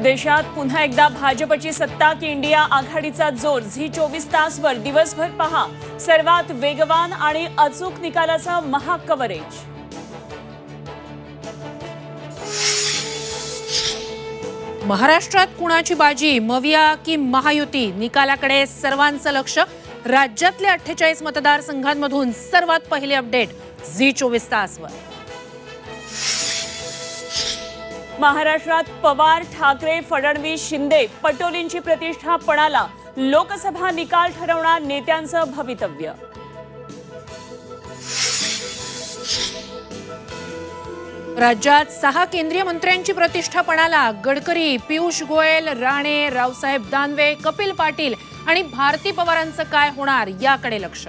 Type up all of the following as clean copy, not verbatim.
देशात पुन्हा एकदा भाजपची सत्ता की इंडिया आघाडीचा जोर झी 24 तासवर दिवसभर पहा सर्वात वेगवान आणि अचूक निकालाचा महाकव्हरेज। महाराष्ट्रात कुणाची बाजी, मविया की महायुती? निकालाकडे सर्वांचं लक्ष। राज्यातल्या 48 मतदारसंघांमधून सर्वात पहिले अपडेट झी 24 तासवर। महाराष्ट्रात पवार, ठाकरे, फडणवीस, शिंदे, पटोलेंची प्रतिष्ठा पणाला। लोकसभा निकाल ठरवणार नेत्यांचं भवितव्य। राज्यात 6 केंद्रीय मंत्र्यांची प्रतिष्ठा पणाला। गडकरी, पियुष गोयल, राणे, रावसाहेब दानवे, कपिल पाटील आणि भारती पवारांचं काय होणार याकडे लक्ष।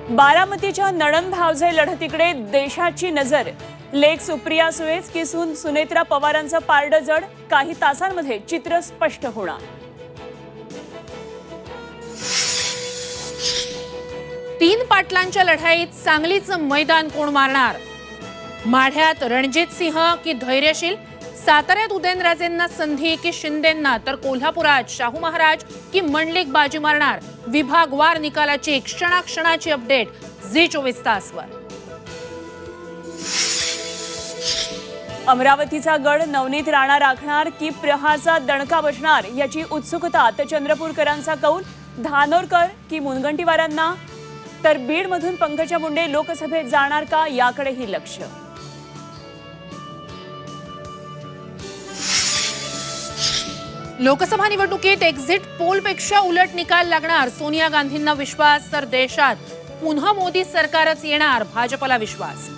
बारामतीच्या नणंद भावजे लढतीकडे देशाची नजर। लेक सुप्रिया सुळेच की सून सुनेत्रा पवारांचं पारडं जड। काही तासांमध्ये चित्र स्पष्ट होणार। 3 पाटलांच्या लढाईत सांगलीचं मैदान कोण मारणार? माढ्यात रणजित सिंह की धैर्यशील? साताऱ्यात उदयनराजेंना संधी की शिंदेंना? तर कोल्हापुरात शाहू महाराज की मंडलिक बाजी मारणार? विभागवार निकालाची क्षणाक्षणाची अपडेट झी 24 तासवर। अमरावतीचा गड नवनीत राणा राखणार की प्रहारचा दणका बसणार याची उत्सुकता। तर चंद्रपूरकरांचा कौल धानोरकर की मुनगंटीवारांना? तर बीडमधून पंकजा मुंडे लोकसभेत जाणार का याकडेही लक्ष। लोकसभा निवडणुकीत एक्झिट पोलपेक्षा उलट निकाल लागणार। सोनिया गांधींना विश्वास तर देशात पुन्हा मोदी सरकारच येणार, भाजपला विश्वास।